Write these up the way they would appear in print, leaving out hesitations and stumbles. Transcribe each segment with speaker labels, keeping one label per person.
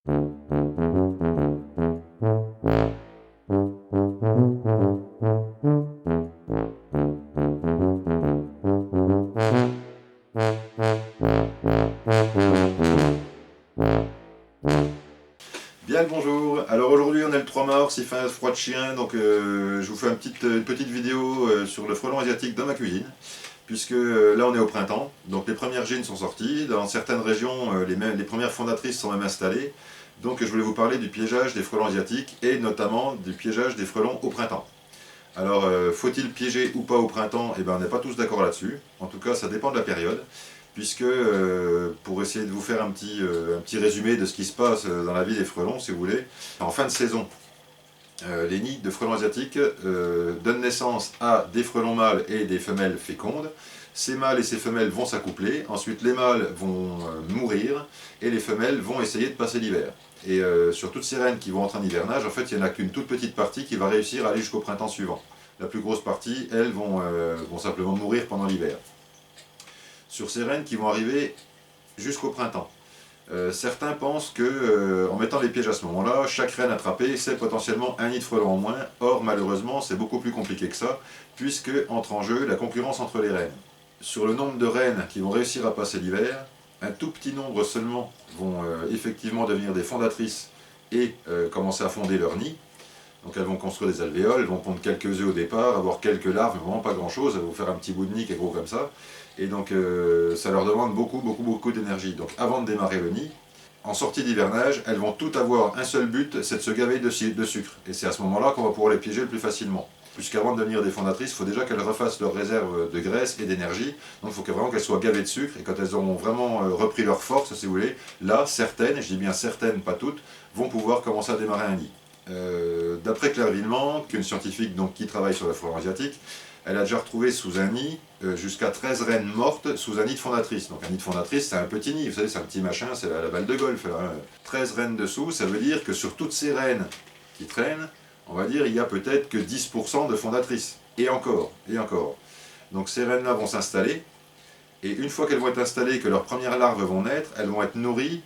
Speaker 1: Bien le bonjour, alors aujourd'hui on est le 3 mars, il fait un froid de chien, donc je vous fais une petite vidéo sur le frelon asiatique dans ma cuisine, puisque là on est au printemps, donc les premières gynes sont sorties, dans certaines régions les premières fondatrices sont même installées, donc je voulais vous parler du piégeage des frelons asiatiques et notamment du piégeage des frelons au printemps. Alors faut-il piéger ou pas au printemps? Eh bien on n'est pas tous d'accord là-dessus, en tout cas ça dépend de la période, puisque pour essayer de vous faire un petit résumé de ce qui se passe dans la vie des frelons, si vous voulez, en fin de saison, les nids de frelons asiatiques donnent naissance à des frelons mâles et des femelles fécondes. Ces mâles et ces femelles vont s'accoupler, ensuite les mâles vont mourir et les femelles vont essayer de passer l'hiver. Et sur toutes ces reines qui vont entrer en hivernage, en fait il n'y en a qu'une toute petite partie qui va réussir à aller jusqu'au printemps suivant. La plus grosse partie, elles, vont simplement mourir pendant l'hiver. Sur ces reines qui vont arriver jusqu'au printemps. Certains pensent que en mettant les pièges à ce moment-là, chaque reine attrapée, c'est potentiellement un nid de frelons en moins. Or, malheureusement, c'est beaucoup plus compliqué que ça, puisque entre en jeu la concurrence entre les reines. Sur le nombre de reines qui vont réussir à passer l'hiver, un tout petit nombre seulement vont effectivement devenir des fondatrices et commencer à fonder leur nid. Donc elles vont construire des alvéoles, elles vont pondre quelques œufs au départ, avoir quelques larves, mais vraiment pas grand chose, elles vont faire un petit bout de nid qui est gros comme ça. Et donc ça leur demande beaucoup d'énergie. Donc avant de démarrer le nid, en sortie d'hivernage, elles vont toutes avoir un seul but, c'est de se gaver de sucre. Et c'est à ce moment-là qu'on va pouvoir les piéger le plus facilement. Puisqu'avant de devenir des fondatrices, il faut déjà qu'elles refassent leur réserve de graisse et d'énergie. Donc il faut vraiment qu'elles soient gavées de sucre. Et quand elles auront vraiment repris leur force, si vous voulez, là, certaines, et je dis bien certaines, pas toutes, vont pouvoir commencer à démarrer un nid. D'après Claire Villemont, une scientifique donc, qui travaille sur le frelon asiatique, elle a déjà retrouvé sous un nid jusqu'à 13 reines mortes sous un nid de fondatrice. Donc un nid de fondatrice, c'est un petit nid, vous savez, c'est un petit machin, c'est la balle de golf. Là, hein. 13 reines dessous, ça veut dire que sur toutes ces reines qui traînent, on va dire, il y a peut-être que 10% de fondatrices. Et encore, et encore. Donc ces reines-là vont s'installer, et une fois qu'elles vont être installées, que leurs premières larves vont naître, elles vont être nourries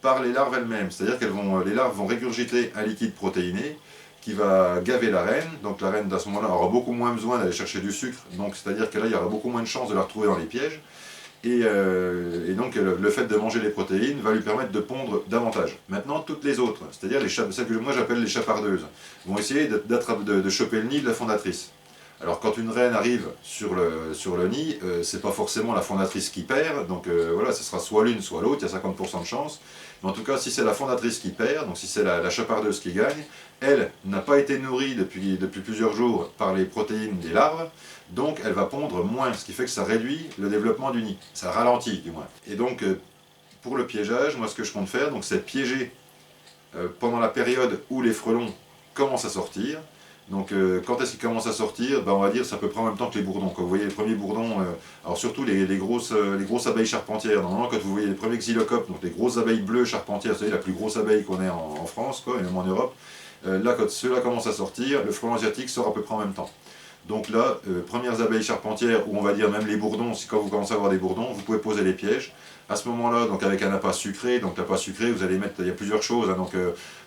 Speaker 1: par les larves elles-mêmes. C'est-à-dire que les larves vont régurgiter un liquide protéiné qui va gaver la reine. Donc la reine, à ce moment-là, aura beaucoup moins besoin d'aller chercher du sucre. Donc c'est-à-dire que là, il y aura beaucoup moins de chances de la retrouver dans les pièges. Et donc le fait de manger les protéines va lui permettre de pondre davantage. Maintenant, toutes les autres, c'est-à-dire celles que moi j'appelle les chapardeuses, vont essayer de choper le nid de la fondatrice. Alors quand une reine arrive sur le nid, c'est pas forcément la fondatrice qui perd, donc voilà, ce sera soit l'une soit l'autre, il y a 50% de chance. Mais en tout cas, si c'est la fondatrice qui perd, donc si c'est la chapardeuse qui gagne, elle n'a pas été nourrie depuis plusieurs jours par les protéines des larves, donc elle va pondre moins, ce qui fait que ça réduit le développement du nid, ça ralentit du moins. Et donc pour le piégeage, moi ce que je compte faire, c'est piéger pendant la période où les frelons commencent à sortir. Donc quand est-ce qu'ils commencent à sortir? On va dire c'est à peu près en même temps que les bourdons. Quand vous voyez les premiers bourdons, alors surtout les grosses abeilles charpentières, normalement quand vous voyez les premiers xylocopes, donc les grosses abeilles bleues charpentières, vous savez la plus grosse abeille qu'on ait en France, quoi, et même en Europe, là quand ceux-là commencent à sortir, le frelon asiatique sort à peu près en même temps. Donc là, premières abeilles charpentières, ou on va dire même les bourdons, si quand vous commencez à avoir des bourdons, vous pouvez poser les pièges. À ce moment-là, donc avec un appât sucré, donc l'appât sucré, vous allez mettre, il y a plusieurs choses, hein, donc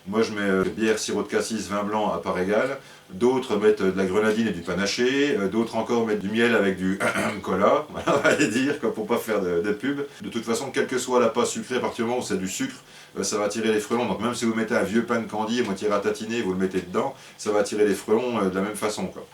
Speaker 1: moi je mets bière, sirop de cassis, vin blanc à part égale, d'autres mettent de la grenadine et du panaché, d'autres encore mettent du miel avec du cola, voilà, on va dire, quoi, pour pas faire de pub. De toute façon, quel que soit l'appât sucré, à partir du moment où c'est du sucre, ça va attirer les frelons, donc même si vous mettez un vieux pain de candy à moitié ratatiner, vous le mettez dedans, ça va attirer les frelons de la même façon, quoi.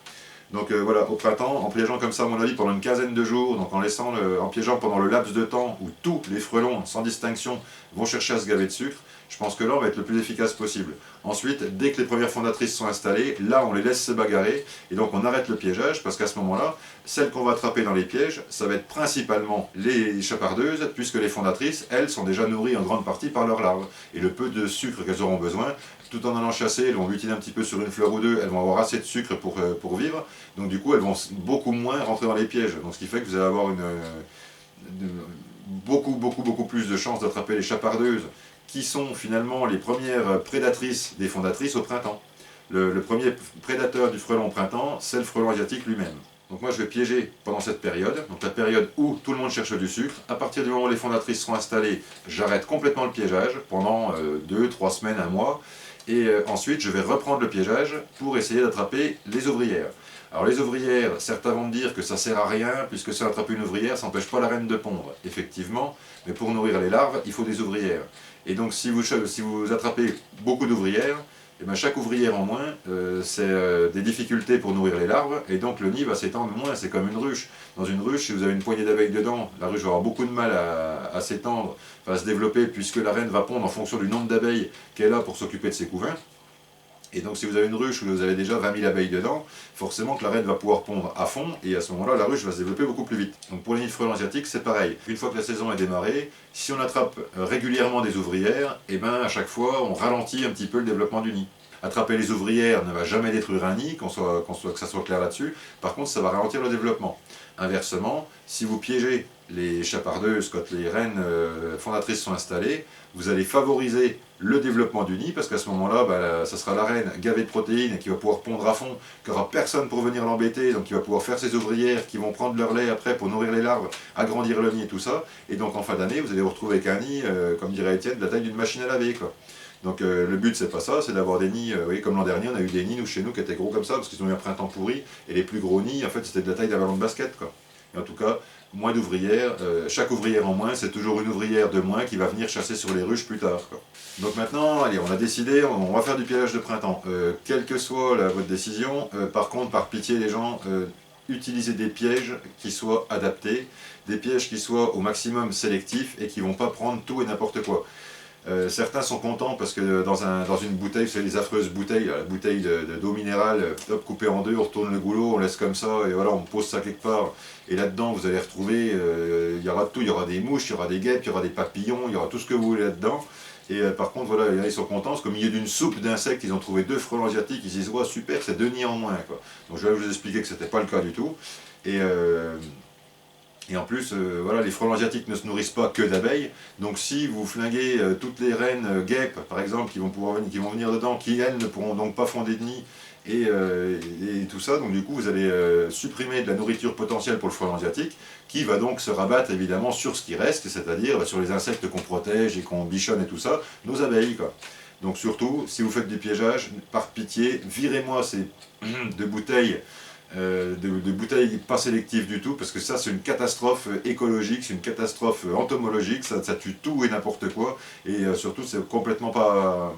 Speaker 1: Donc voilà, au printemps, en piégeant comme ça, à mon avis, pendant une quinzaine de jours, donc en piégeant pendant le laps de temps où tous les frelons, sans distinction, vont chercher à se gaver de sucre, je pense que là, on va être le plus efficace possible. Ensuite, dès que les premières fondatrices sont installées, là, on les laisse se bagarrer, et donc on arrête le piégeage, parce qu'à ce moment-là, celles qu'on va attraper dans les pièges, ça va être principalement les chapardeuses, puisque les fondatrices, elles, sont déjà nourries en grande partie par leurs larves. Et le peu de sucre qu'elles auront besoin, tout en allant chasser, elles vont butiner un petit peu sur une fleur ou deux, elles vont avoir assez de sucre pour vivre, donc du coup, elles vont beaucoup moins rentrer dans les pièges. Donc ce qui fait que vous allez avoir beaucoup plus de chances d'attraper les chapardeuses, qui sont finalement les premières prédatrices des fondatrices au printemps. Le premier prédateur du frelon au printemps, c'est le frelon asiatique lui-même. Donc moi je vais piéger pendant cette période, donc la période où tout le monde cherche du sucre. À partir du moment où les fondatrices seront installées, j'arrête complètement le piégeage pendant 2-3 semaines, un mois. Et ensuite je vais reprendre le piégeage pour essayer d'attraper les ouvrières. Alors les ouvrières, certains vont me dire que ça sert à rien, puisque si on attrape une ouvrière, ça n'empêche pas la reine de pondre. Effectivement, mais pour nourrir les larves, il faut des ouvrières. Et donc si vous attrapez beaucoup d'ouvrières, et bien chaque ouvrière en moins, c'est des difficultés pour nourrir les larves, et donc le nid va s'étendre moins, c'est comme une ruche. Dans une ruche, si vous avez une poignée d'abeilles dedans, la ruche va avoir beaucoup de mal à s'étendre, à se développer, puisque la reine va pondre en fonction du nombre d'abeilles qu'elle a pour s'occuper de ses couvains. Et donc si vous avez une ruche où vous avez déjà 20 000 abeilles dedans, forcément que la reine va pouvoir pondre à fond, et à ce moment-là, la ruche va se développer beaucoup plus vite. Donc pour les nids de frelons asiatiques, c'est pareil. Une fois que la saison est démarrée, si on attrape régulièrement des ouvrières, et ben à chaque fois, on ralentit un petit peu le développement du nid. Attraper les ouvrières ne va jamais détruire un nid, que ça soit clair là-dessus. Par contre, ça va ralentir le développement. Inversement, si vous piégez les chapardeuses quand les reines fondatrices sont installées, vous allez favoriser le développement du nid, parce qu'à ce moment-là, ça sera la reine gavée de protéines et qui va pouvoir pondre à fond, qui n'aura personne pour venir l'embêter, donc qui va pouvoir faire ses ouvrières qui vont prendre leur lait après pour nourrir les larves, agrandir le nid et tout ça. Et donc en fin d'année, vous allez vous retrouver avec un nid, comme dirait Étienne, de la taille d'une machine à laver, quoi. Donc le but c'est pas ça, c'est d'avoir des nids, vous voyez, comme l'an dernier on a eu des nids chez nous qui étaient gros comme ça, parce qu'ils ont eu un printemps pourri, et les plus gros nids en fait c'était de la taille d'un ballon de basket, quoi. Et en tout cas, moins d'ouvrières, chaque ouvrière en moins, c'est toujours une ouvrière de moins qui va venir chasser sur les ruches plus tard, quoi. Donc maintenant, allez, on a décidé, on va faire du piégeage de printemps. Quelle que soit votre décision, par contre, par pitié les gens, utilisez des pièges qui soient adaptés, des pièges qui soient au maximum sélectifs et qui ne vont pas prendre tout et n'importe quoi. Certains sont contents parce que dans une bouteille, c'est les affreuses bouteilles, la bouteille d'eau minérale, coupée en deux, on retourne le goulot, on laisse comme ça, et voilà, on pose ça quelque part. Et là-dedans, vous allez retrouver, il y aura tout, il y aura des mouches, il y aura des guêpes, il y aura des papillons, il y aura tout ce que vous voulez là-dedans. Et par contre, voilà, ils sont contents parce qu'au milieu d'une soupe d'insectes, ils ont trouvé 2 frelons asiatiques, ils se disent, ouais, super, c'est 2 nids en moins, quoi. Donc je vais vous expliquer que ce n'était pas le cas du tout. Et en plus, voilà, les frelons asiatiques ne se nourrissent pas que d'abeilles. Donc si vous flinguez toutes les reines guêpes, par exemple, qui vont venir dedans, qui elles ne pourront donc pas fonder de nid, et tout ça, donc du coup vous allez supprimer de la nourriture potentielle pour le frelon asiatique, qui va donc se rabattre évidemment sur ce qui reste, c'est-à-dire sur les insectes qu'on protège et qu'on bichonne et tout ça, nos abeilles, quoi. Donc surtout, si vous faites du piégeage, par pitié, virez-moi ces 2 bouteilles, de bouteilles pas sélectives du tout, parce que ça c'est une catastrophe écologique, c'est une catastrophe entomologique, ça tue tout et n'importe quoi, et surtout c'est complètement pas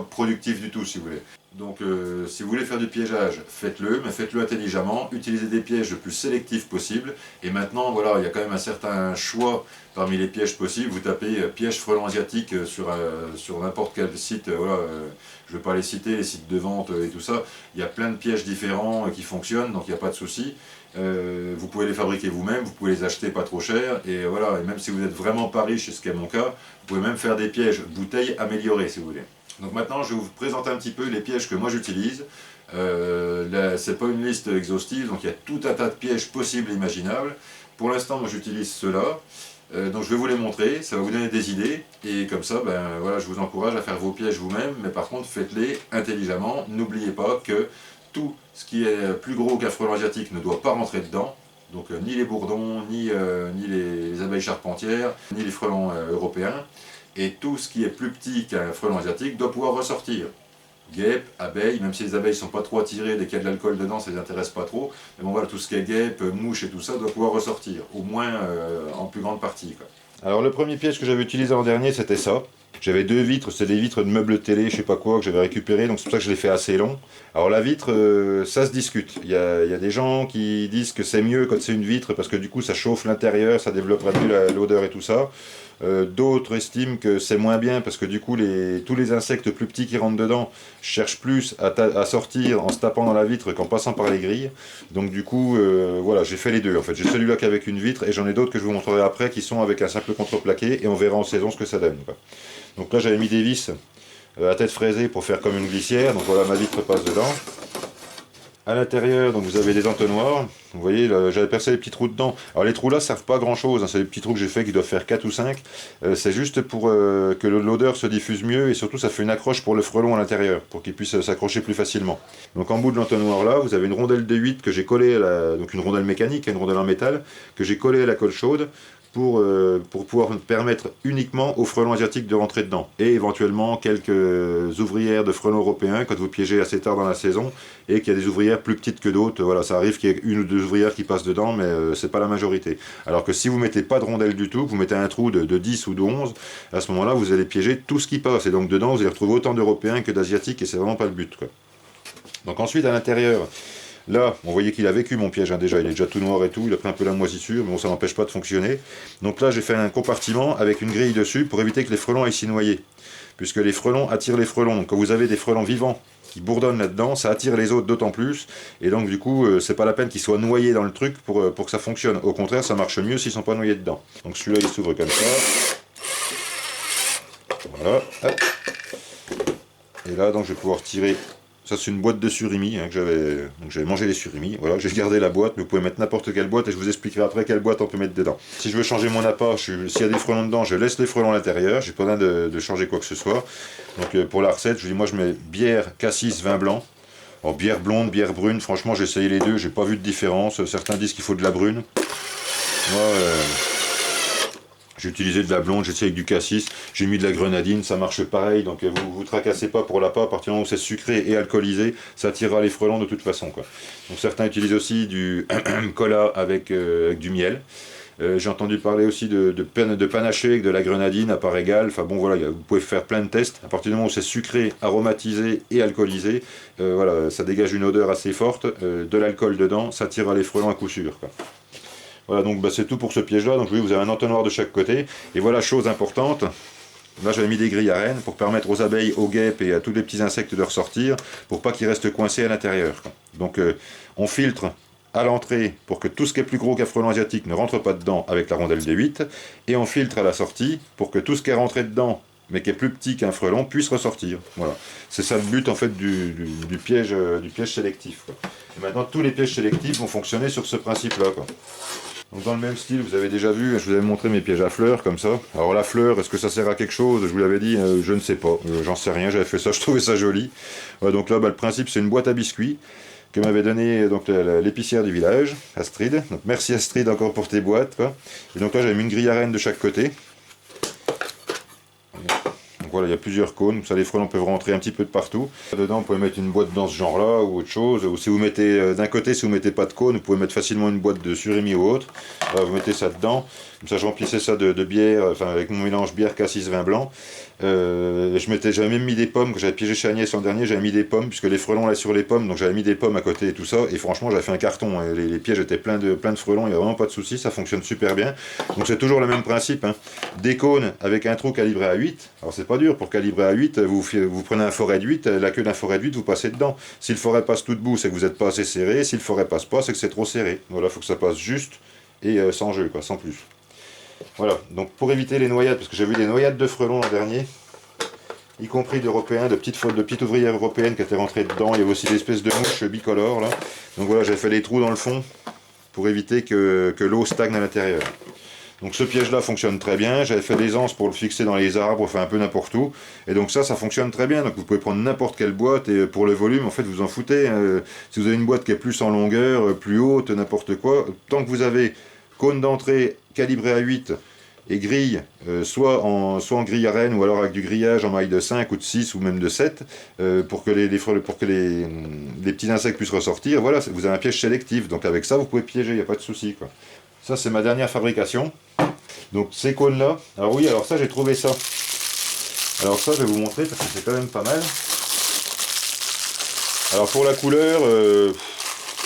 Speaker 1: productif du tout si vous voulez. Donc si vous voulez faire du piégeage, faites-le, mais faites-le intelligemment, utilisez des pièges le plus sélectifs possible, et maintenant voilà, il y a quand même un certain choix parmi les pièges possibles. Vous tapez piège frelon asiatique sur n'importe quel site, voilà, je ne vais pas les citer, les sites de vente et tout ça, il y a plein de pièges différents qui fonctionnent, donc il n'y a pas de souci. Vous pouvez les fabriquer vous-même, vous pouvez les acheter pas trop cher, et voilà, et même si vous êtes vraiment pas riche, c'est ce qui est mon cas, vous pouvez même faire des pièges bouteilles améliorés si vous voulez. Donc maintenant je vais vous présenter un petit peu les pièges que moi j'utilise. C'est pas une liste exhaustive, donc il y a tout un tas de pièges possibles et imaginables. Pour l'instant moi j'utilise ceux-là. Donc je vais vous les montrer, ça va vous donner des idées, et comme ça, ben, voilà, je vous encourage à faire vos pièges vous-même, mais par contre faites-les intelligemment. N'oubliez pas que tout ce qui est plus gros qu'un frelon asiatique ne doit pas rentrer dedans, donc ni les bourdons, ni les abeilles charpentières, ni les frelons européens, et tout ce qui est plus petit qu'un frelon asiatique doit pouvoir ressortir. Guêpes, abeilles, même si les abeilles ne sont pas trop attirées, dès qu'il y a de l'alcool dedans, ça ne les intéresse pas trop. Mais bon voilà, tout ce qui est guêpes, mouches et tout ça doit pouvoir ressortir, au moins en plus grande partie, quoi. Alors le premier piège que j'avais utilisé l'an dernier, c'était ça. J'avais 2 vitres, c'était des vitres de meubles télé, je sais pas quoi, que j'avais récupéré, donc c'est pour ça que je l'ai fait assez long. Alors la vitre, ça se discute. Il y a des gens qui disent que c'est mieux quand c'est une vitre, parce que du coup ça chauffe l'intérieur, ça développerait mieux l'odeur et tout ça. D'autres estiment que c'est moins bien parce que du coup tous les insectes plus petits qui rentrent dedans cherchent plus à sortir en se tapant dans la vitre qu'en passant par les grilles. Donc du coup voilà, j'ai fait les deux en fait. J'ai celui-là qui est avec une vitre et j'en ai d'autres que je vous montrerai après qui sont avec un simple contreplaqué, et on verra en saison ce que ça donne, quoi. Donc là j'avais mis des vis à tête fraisée pour faire comme une glissière, donc voilà, ma vitre passe dedans. À l'intérieur, donc vous avez des entonnoirs Vous voyez, j'avais percé les petits trous dedans. Alors les trous là servent pas à grand chose, hein. C'est des petits trous que j'ai fait qui doivent faire 4 ou 5. C'est juste pour que l'odeur se diffuse mieux et surtout ça fait une accroche pour le frelon à l'intérieur, pour qu'il puisse s'accrocher plus facilement. Donc en bout de l'entonnoir là, vous avez une rondelle de 8 que j'ai collée, donc une rondelle mécanique, une rondelle en métal, que j'ai collée à la colle chaude, pour pouvoir permettre uniquement aux frelons asiatiques de rentrer dedans. Et éventuellement quelques ouvrières de frelons européens quand vous piégez assez tard dans la saison et qu'il y a des ouvrières plus petites que d'autres. Voilà, ça arrive qu'il y ait une ou deux ouvrières qui passent dedans, mais c'est pas la majorité. Alors que si vous mettez pas de rondelle du tout, que vous mettez un trou de 10 ou de 11, à ce moment-là vous allez piéger tout ce qui passe. Et donc dedans vous allez retrouver autant d'Européens que d'Asiatiques et c'est vraiment pas le but, quoi. Donc ensuite à l'intérieur, là, on voyait qu'il a vécu mon piège, hein, déjà, il est déjà tout noir et tout, il a pris un peu la moisissure, mais bon, ça n'empêche pas de fonctionner. Donc là, j'ai fait un compartiment avec une grille dessus pour éviter que les frelons aillent s'y noyer. Puisque les frelons attirent les frelons. Donc quand vous avez des frelons vivants qui bourdonnent là-dedans, ça attire les autres d'autant plus. Et donc du coup, c'est pas la peine qu'ils soient noyés dans le truc pour que ça fonctionne. Au contraire, ça marche mieux s'ils sont pas noyés dedans. Donc celui-là, il s'ouvre comme ça. Voilà. Hop. Et là, donc je vais pouvoir tirer. Ça c'est une boîte de surimi, hein, que j'avais mangé les surimi. Voilà, j'ai gardé la boîte, mais vous pouvez mettre n'importe quelle boîte et je vous expliquerai après quelle boîte on peut mettre dedans. Si je veux changer mon appât, s'il y a des frelons dedans, je laisse les frelons à l'intérieur, j'ai pas besoin de changer quoi que ce soit. Donc pour la recette, je dis moi je mets bière, cassis, vin blanc. Alors bière blonde, bière brune, franchement j'ai essayé les deux, j'ai pas vu de différence. Certains disent qu'il faut de la brune. Moi, j'ai utilisé de la blonde, j'ai essayé avec du cassis, j'ai mis de la grenadine, ça marche pareil, donc vous tracassez pas pour l'appât, à partir du moment où c'est sucré et alcoolisé, ça attirera les frelons de toute façon, quoi. Donc certains utilisent aussi du cola avec du miel. J'ai entendu parler aussi de panaché avec de la grenadine à part égale. Enfin bon voilà, vous pouvez faire plein de tests. À partir du moment où c'est sucré, aromatisé et alcoolisé, voilà, ça dégage une odeur assez forte, de l'alcool dedans, ça attirera les frelons à coup sûr, quoi. Voilà, donc bah, c'est tout pour ce piège là. Donc oui, vous avez un entonnoir de chaque côté. Et voilà, chose importante, là j'avais mis des grilles à rennes pour permettre aux abeilles, aux guêpes et à tous les petits insectes de ressortir, pour pas qu'ils restent coincés à l'intérieur, quoi. Donc on filtre à l'entrée pour que tout ce qui est plus gros qu'un frelon asiatique ne rentre pas dedans avec la rondelle de 8, et on filtre à la sortie pour que tout ce qui est rentré dedans mais qui est plus petit qu'un frelon puisse ressortir. Voilà, c'est ça le but en fait du piège sélectif, quoi. Et maintenant tous les pièges sélectifs vont fonctionner sur ce principe là, quoi. Donc dans le même style, vous avez déjà vu, je vous avais montré mes pièges à fleurs comme ça. Alors la fleur, est-ce que ça sert à quelque chose? Je vous l'avais dit, je ne sais pas, j'en sais rien, j'avais fait ça, je trouvais ça joli. Donc là, bah, le principe c'est une boîte à biscuits que m'avait donné l'épicière du village, Astrid. Donc merci Astrid encore pour tes boîtes, quoi. Et donc là j'avais mis une grille à rennes de chaque côté. Voilà, il y a plusieurs cônes, ça les frelons peuvent rentrer un petit peu de partout. Dedans, vous pouvez mettre une boîte dans ce genre-là ou autre chose. Ou si vous mettez d'un côté, si vous mettez pas de cône, vous pouvez mettre facilement une boîte de surimi ou autre. Voilà, vous mettez ça dedans. Comme ça, je remplissais ça de bière, enfin avec mon mélange bière, cassis, vin blanc. J'avais même mis des pommes que j'avais piégé chez Agnès l'an dernier. J'avais mis des pommes puisque les frelons là sur les pommes, donc j'avais mis des pommes à côté et tout ça. Et franchement, j'avais fait un carton. Les pièges étaient pleins de frelons. Il n'y a vraiment pas de souci, ça fonctionne super bien. Donc c'est toujours le même principe, hein. Des cônes avec un trou calibré à 8. Alors c'est pas dur pour calibrer à 8. Vous prenez un forêt de 8, la queue d'un forêt de 8, vous passez dedans. Si le forêt passe tout debout, c'est que vous n'êtes pas assez serré. Si le forêt passe pas, c'est que c'est trop serré. Voilà, il faut que ça passe juste et sans jeu, quoi, sans plus. Voilà, donc pour éviter les noyades, parce que j'ai vu des noyades de frelons l'an dernier, y compris d'Européens, de petites ouvrières européennes qui étaient rentrées dedans. Il y avait aussi des espèces de mouches bicolores là. Donc voilà, j'avais fait des trous dans le fond pour éviter que l'eau stagne à l'intérieur. Donc ce piège là fonctionne très bien, j'avais fait des anses pour le fixer dans les arbres, enfin un peu n'importe où, et donc ça fonctionne très bien. Donc vous pouvez prendre n'importe quelle boîte, et pour le volume en fait vous en foutez, hein. Si vous avez une boîte qui est plus en longueur, plus haute, n'importe quoi, tant que vous avez cône d'entrée calibré à 8 et grille, soit en grille à rennes ou alors avec du grillage en maille de 5 ou de 6 ou même de 7, pour que les petits insectes puissent ressortir, voilà, vous avez un piège sélectif, donc avec ça vous pouvez piéger, il n'y a pas de souci, quoi. Ça c'est ma dernière fabrication. Donc ces cônes là, alors oui, alors ça j'ai trouvé ça. Alors ça je vais vous montrer parce que c'est quand même pas mal. Alors pour la couleur,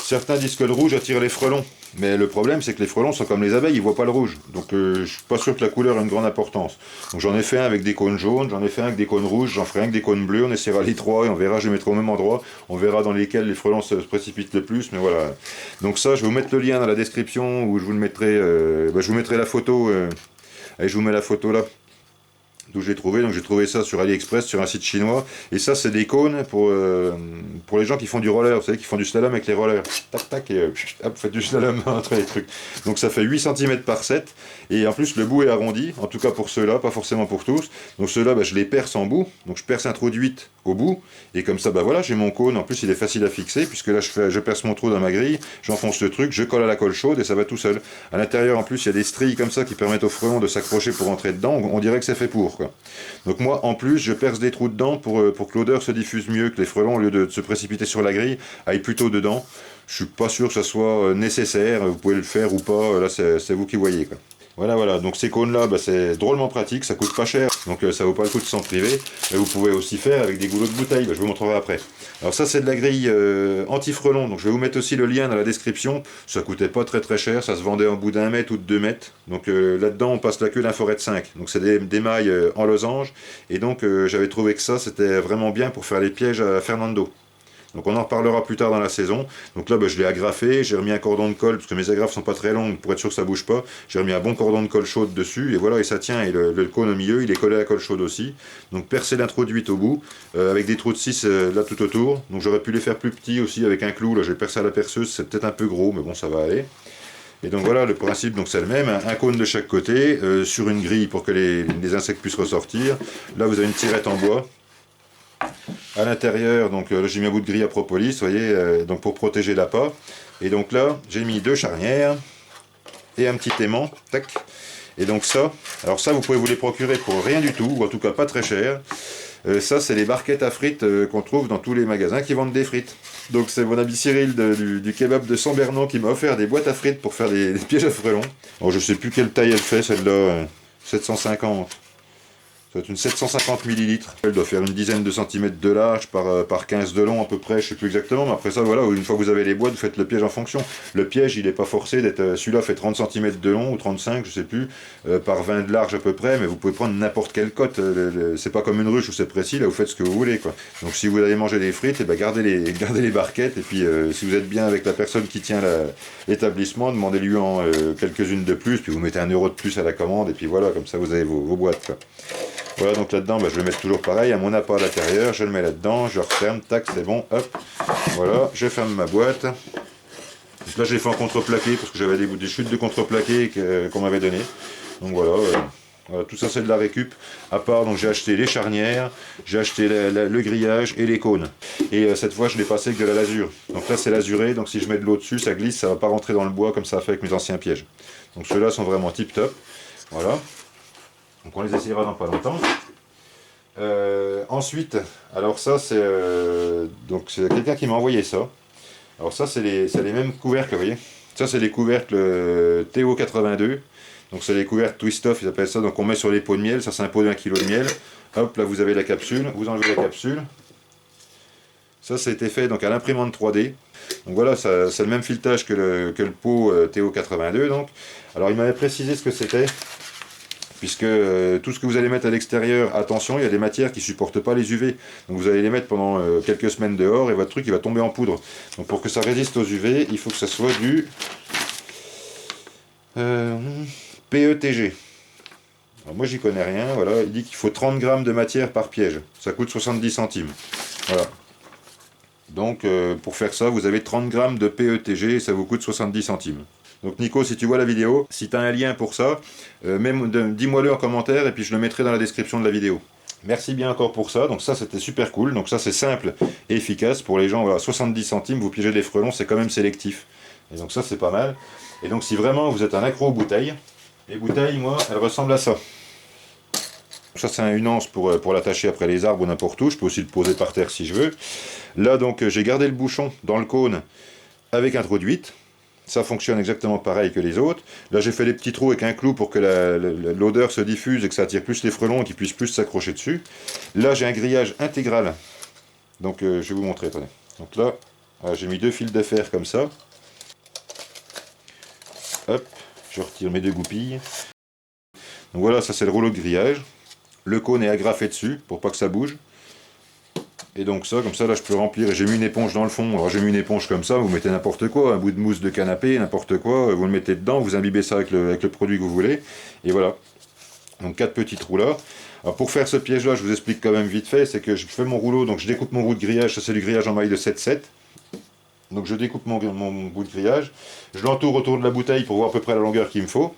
Speaker 1: certains disent que le rouge attire les frelons. Mais le problème c'est que les frelons sont comme les abeilles, ils voient pas le rouge. Donc je suis pas sûr que la couleur ait une grande importance. Donc j'en ai fait un avec des cônes jaunes, j'en ai fait un avec des cônes rouges, j'en ferai un avec des cônes bleus, on essaiera les trois et on verra, je les mettrai au même endroit. On verra dans lesquels les frelons se précipitent le plus, mais voilà. Donc ça je vais vous mettre le lien dans la description où je vous le mettrai, je vous mettrai la photo, allez je vous mets la photo là. d'où je l'ai trouvé. Donc j'ai trouvé ça sur AliExpress, sur un site chinois. Et ça, c'est des cônes pour les gens qui font du roller, vous savez, qui font du slalom avec les rollers. Tac, tac, et hop, vous faites du slalom entre les trucs. Donc ça fait 8 cm par 7. Et en plus, le bout est arrondi, en tout cas pour ceux-là, pas forcément pour tous. Donc ceux-là, bah, je les perce en bout. Donc je perce un trou de 8 au bout. Et comme ça, bah voilà, j'ai mon cône. En plus, il est facile à fixer, puisque là, je perce mon trou dans ma grille, j'enfonce le truc, je colle à la colle chaude et ça va tout seul. À l'intérieur, en plus, il y a des stries comme ça qui permettent au frelon de s'accrocher pour rentrer dedans. On dirait que c'est fait pour, quoi. Donc moi, en plus, je perce des trous dedans pour que l'odeur se diffuse mieux, que les frelons, au lieu de se précipiter sur la grille, aillent plutôt dedans. Je suis pas sûr que ça soit nécessaire, vous pouvez le faire ou pas, là c'est vous qui voyez, quoi. Voilà, donc ces cônes-là, bah, c'est drôlement pratique, ça coûte pas cher, donc ça vaut pas le coup de s'en priver. Mais vous pouvez aussi faire avec des goulots de bouteille, bah, je vous montrerai après. Alors ça, c'est de la grille anti-frelon, donc je vais vous mettre aussi le lien dans la description. Ça coûtait pas très cher, ça se vendait en bout d'1 mètre ou de 2 mètres. Donc là-dedans, on passe la queue d'un forêt de 5. Donc c'est des mailles en losange, et donc j'avais trouvé que ça, c'était vraiment bien pour faire les pièges à Fernando. Donc on en reparlera plus tard dans la saison. Donc là, bah, je l'ai agrafé, j'ai remis un cordon de colle, parce que mes agrafes sont pas très longues, pour être sûr que ça bouge pas. J'ai remis un bon cordon de colle chaude dessus, et voilà, et ça tient, et le cône au milieu, il est collé à la colle chaude aussi. Donc percer l'intro de 8 au bout, avec des trous de 6 là tout autour. Donc j'aurais pu les faire plus petits aussi avec un clou, là j'ai percé à la perceuse, c'est peut-être un peu gros, mais bon, ça va aller. Et donc voilà, le principe, donc c'est le même, un cône de chaque côté, sur une grille pour que les insectes puissent ressortir. Là, vous avez une tirette en bois. À l'intérieur, donc là j'ai mis un bout de grille à propolis, vous voyez, donc pour protéger l'appât. Et donc là, j'ai mis 2 charnières et un petit aimant, tac. Et donc ça, alors ça vous pouvez vous les procurer pour rien du tout, ou en tout cas pas très cher. Ça, c'est les barquettes à frites qu'on trouve dans tous les magasins qui vendent des frites. Donc c'est mon ami Cyril du kebab de San Bernan qui m'a offert des boîtes à frites pour faire des pièges à frelons. Alors je sais plus quelle taille elle fait, celle-là, 750. Ça va être une 750 ml. Elle doit faire une dizaine de centimètres de large par 15 de long à peu près, je sais plus exactement. Mais après ça, voilà, une fois que vous avez les boîtes, vous faites le piège en fonction. Le piège, il n'est pas forcé d'être... Celui-là fait 30 cm de long ou 35, je sais plus, par 20 de large à peu près. Mais vous pouvez prendre n'importe quelle cote. C'est pas comme une ruche où c'est précis, là vous faites ce que vous voulez, quoi. Donc si vous allez manger des frites, et ben gardez les barquettes. Et puis si vous êtes bien avec la personne qui tient l'établissement, demandez-lui en quelques-unes de plus. Puis vous mettez 1 euro de plus à la commande. Et puis voilà, comme ça vous avez vos boîtes, quoi. Voilà, donc là-dedans, bah, je vais mettre toujours pareil, à mon appât à l'intérieur, je le mets là-dedans, je referme, tac, c'est bon, hop, voilà, je ferme ma boîte. Donc là, je l'ai fait en contreplaqué, parce que j'avais des chutes de contreplaqué qu'on m'avait donné. Donc voilà, voilà, tout ça c'est de la récup. À part, donc j'ai acheté les charnières, j'ai acheté le grillage et les cônes. Et cette fois, je l'ai passé avec de la lasure. Donc là, c'est lasuré, donc si je mets de l'eau dessus, ça glisse, ça va pas rentrer dans le bois comme ça a fait avec mes anciens pièges. Donc ceux-là sont vraiment tip-top, voilà. Donc on les essayera dans pas longtemps. Ensuite, alors ça c'est quelqu'un qui m'a envoyé ça. Alors ça c'est les mêmes couvercles, vous voyez. Ça c'est les couvercles TO82. Donc c'est les couvercles twist-off, ils appellent ça. Donc on met sur les pots de miel, ça c'est un pot d'1 kg de miel. Hop, là vous avez la capsule, vous enlevez la capsule. Ça a été fait donc à l'imprimante 3D. Donc voilà, c'est le même filetage que le pot TO82. Donc. Alors il m'avait précisé ce que c'était. Puisque tout ce que vous allez mettre à l'extérieur, attention, il y a des matières qui ne supportent pas les UV. Donc vous allez les mettre pendant quelques semaines dehors et votre truc il va tomber en poudre. Donc pour que ça résiste aux UV, il faut que ça soit du PETG. Alors moi j'y connais rien, voilà, il dit qu'il faut 30 grammes de matière par piège. Ça coûte 70 centimes. Voilà. Donc pour faire ça, vous avez 30 grammes de PETG et ça vous coûte 70 centimes. Donc Nico, si tu vois la vidéo, si tu as un lien pour ça, dis-moi-le en commentaire et puis je le mettrai dans la description de la vidéo. Merci bien encore pour ça, donc ça c'était super cool, donc ça c'est simple et efficace pour les gens, voilà, 70 centimes, vous piégez des frelons, c'est quand même sélectif. Et donc ça c'est pas mal. Et donc si vraiment vous êtes un accro aux bouteilles, les bouteilles, moi, elles ressemblent à ça. Ça c'est une anse pour l'attacher après les arbres ou n'importe où, je peux aussi le poser par terre si je veux. Là donc j'ai gardé le bouchon dans le cône avec un trou de 8. Ça fonctionne exactement pareil que les autres. Là j'ai fait des petits trous avec un clou pour que l'odeur se diffuse et que ça attire plus les frelons et qu'ils puissent plus s'accrocher dessus. Là j'ai un grillage intégral. Donc je vais vous montrer, attendez. Donc là, j'ai mis 2 fils de fer comme ça. Hop, je retire mes 2 goupilles. Donc voilà, ça c'est le rouleau de grillage. Le cône est agrafé dessus pour pas que ça bouge. Et donc ça, comme ça, là je peux remplir, et j'ai mis une éponge dans le fond. Alors j'ai mis une éponge comme ça, vous mettez n'importe quoi, un bout de mousse de canapé, n'importe quoi, vous le mettez dedans, vous imbibez ça avec le produit que vous voulez, et voilà. Donc 4 petits trous là. Alors pour faire ce piège là, je vous explique quand même vite fait, c'est que je fais mon rouleau, donc je découpe mon bout de grillage, ça c'est du grillage en maille de 7,7. Donc je découpe mon bout de grillage, je l'entoure autour de la bouteille pour voir à peu près la longueur qu'il me faut.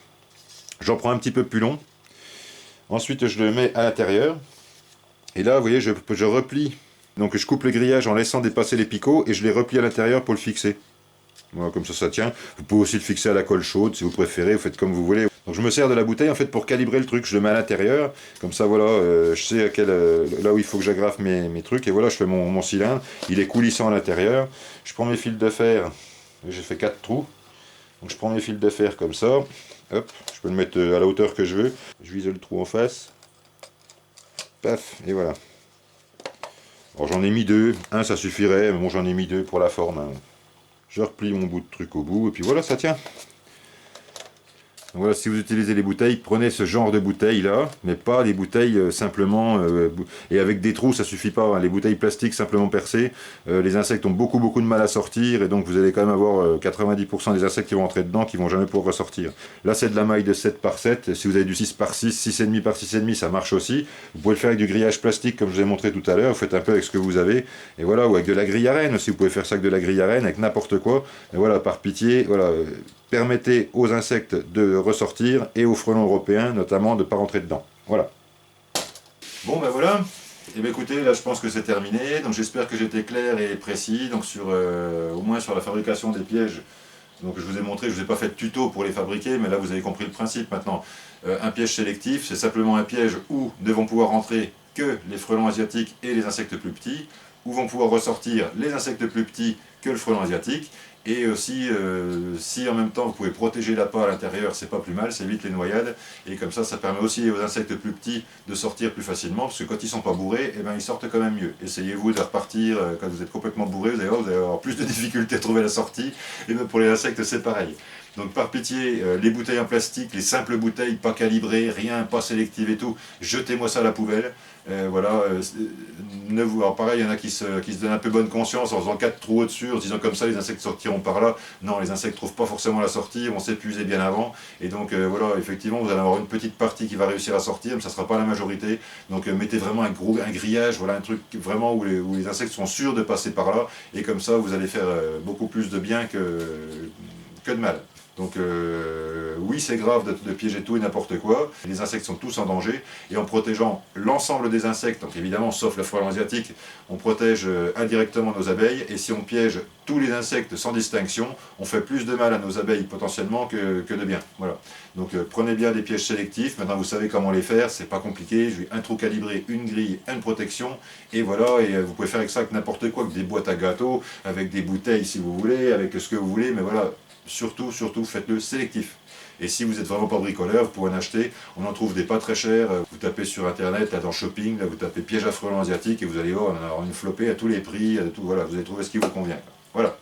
Speaker 1: J'en prends un petit peu plus long. Ensuite je le mets à l'intérieur. Et là vous voyez je replie. Donc je coupe le grillage en laissant dépasser les picots et je les replie à l'intérieur pour le fixer. Voilà, comme ça tient. Vous pouvez aussi le fixer à la colle chaude si vous préférez, vous faites comme vous voulez. Donc je me sers de la bouteille en fait pour calibrer le truc, je le mets à l'intérieur, comme ça voilà, je sais à là où il faut que j'agrafe mes trucs, et voilà je fais mon cylindre, il est coulissant à l'intérieur. Je prends mes fils de fer, j'ai fait 4 trous, donc je prends mes fils de fer comme ça, hop, je peux le mettre à la hauteur que je veux, je vise le trou en face, paf, et voilà. Alors j'en ai mis 2, un ça suffirait, mais bon j'en ai mis 2 pour la forme, hein. Je replie mon bout de truc au bout, et puis voilà, ça tient. Donc voilà, si vous utilisez les bouteilles, prenez ce genre de bouteilles là, mais pas des bouteilles simplement, et avec des trous ça suffit pas, hein. Les bouteilles plastiques simplement percées, les insectes ont beaucoup de mal à sortir, et donc vous allez quand même avoir 90% des insectes qui vont rentrer dedans, qui vont jamais pouvoir ressortir. Là c'est de la maille de 7 par 7, si vous avez du 6 par 6, 6,5 par 6,5 ça marche aussi. Vous pouvez le faire avec du grillage plastique comme je vous ai montré tout à l'heure, vous faites un peu avec ce que vous avez, et voilà, ou avec de la grille à rennes aussi, vous pouvez faire ça avec de la grille à rennes, avec n'importe quoi, et voilà, par pitié, voilà. Permettez aux insectes de ressortir et aux frelons européens notamment de ne pas rentrer dedans. Voilà. Bon ben voilà, et bien écoutez, là je pense que c'est terminé, donc j'espère que j'étais clair et précis, donc sur, au moins sur la fabrication des pièges. Donc je vous ai montré, je vous ai pas fait de tuto pour les fabriquer, mais là vous avez compris le principe maintenant. Un piège sélectif, c'est simplement un piège où ne vont pouvoir rentrer que les frelons asiatiques et les insectes plus petits, où vont pouvoir ressortir les insectes plus petits que le frelon asiatique. Et aussi, si en même temps vous pouvez protéger l'appât à l'intérieur, c'est pas plus mal, ça évite les noyades. Et comme ça permet aussi aux insectes plus petits de sortir plus facilement, parce que quand ils sont pas bourrés, eh ben, ils sortent quand même mieux. Essayez-vous de repartir quand vous êtes complètement bourré, vous allez avoir plus de difficultés à trouver la sortie. Et même pour les insectes, c'est pareil. Donc par pitié, les bouteilles en plastique, les simples bouteilles, pas calibrées, rien, pas sélectives et tout, jetez-moi ça à la poubelle. Voilà, alors pareil, il y en a qui se donnent un peu bonne conscience en faisant 4 trous au-dessus, en se disant comme ça les insectes sortiront par là. Non, les insectes ne trouvent pas forcément la sortie, vont s'épuiser bien avant. Et donc voilà, effectivement, vous allez avoir une petite partie qui va réussir à sortir, mais ça ne sera pas la majorité. Donc mettez vraiment un grillage, voilà, un truc vraiment où les insectes sont sûrs de passer par là. Et comme ça, vous allez faire beaucoup plus de bien que de mal. Donc oui, c'est grave de piéger tout et n'importe quoi. Les insectes sont tous en danger. Et en protégeant l'ensemble des insectes, donc évidemment sauf le frelon asiatique, on protège indirectement nos abeilles. Et si on piège tous les insectes sans distinction, on fait plus de mal à nos abeilles potentiellement que de bien. Voilà. Donc prenez bien des pièges sélectifs. Maintenant vous savez comment les faire, c'est pas compliqué. J'ai un trou calibré, une grille, une protection. Et voilà, et vous pouvez faire avec ça avec n'importe quoi, avec des boîtes à gâteaux, avec des bouteilles si vous voulez, avec ce que vous voulez. Mais voilà. Surtout, faites-le sélectif. Et si vous n'êtes vraiment pas bricoleur, vous pouvez en acheter. On en trouve des pas très chers. Vous tapez sur internet, là dans shopping, là vous tapez piège à frelons asiatiques et vous allez voir, on en a une flopée à tous les prix, voilà, vous allez trouver ce qui vous convient. Voilà.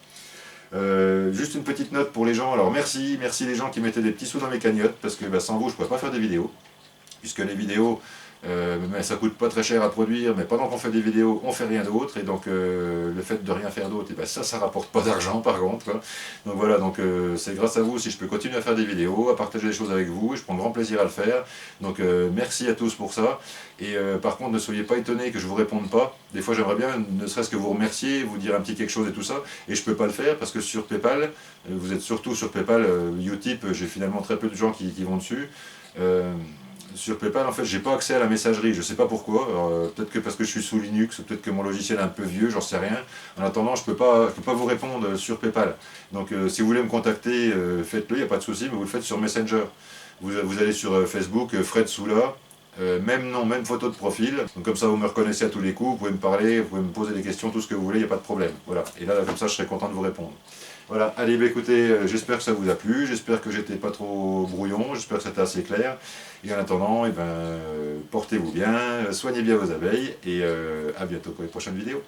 Speaker 1: Juste une petite note pour les gens. Alors merci les gens qui mettaient des petits sous dans mes cagnottes, parce que sans vous je ne pourrais pas faire des vidéos, puisque les vidéos, ça coûte pas très cher à produire, mais pendant qu'on fait des vidéos, on fait rien d'autre, et donc le fait de rien faire d'autre, et ben ça rapporte pas d'argent par contre, quoi. Donc voilà, donc c'est grâce à vous si je peux continuer à faire des vidéos, à partager des choses avec vous, et je prends grand plaisir à le faire. Donc merci à tous pour ça, et par contre ne soyez pas étonnés que je vous réponde pas. Des fois j'aimerais bien ne serait-ce que vous remercier, vous dire un petit quelque chose et tout ça, et je peux pas le faire parce que sur Paypal, vous êtes surtout sur Paypal, Utip, j'ai finalement très peu de gens qui vont dessus. Sur Paypal, en fait, j'ai pas accès à la messagerie, je sais pas pourquoi, peut-être que parce que je suis sous Linux, peut-être que mon logiciel est un peu vieux, j'en sais rien. En attendant, je peux pas vous répondre sur Paypal. Donc si vous voulez me contacter, faites-le, il n'y a pas de souci, mais vous le faites sur Messenger. Vous allez sur Facebook, Fred Soula, même nom, même photo de profil, donc comme ça vous me reconnaissez à tous les coups, vous pouvez me parler, vous pouvez me poser des questions, tout ce que vous voulez, il n'y a pas de problème. Voilà, et là comme ça je serai content de vous répondre. Voilà, allez, bah, écoutez, j'espère que ça vous a plu, j'espère que j'étais pas trop brouillon, j'espère que c'était assez clair. Et en attendant, eh ben, portez-vous bien, soignez bien vos abeilles, et à bientôt pour les prochaines vidéos.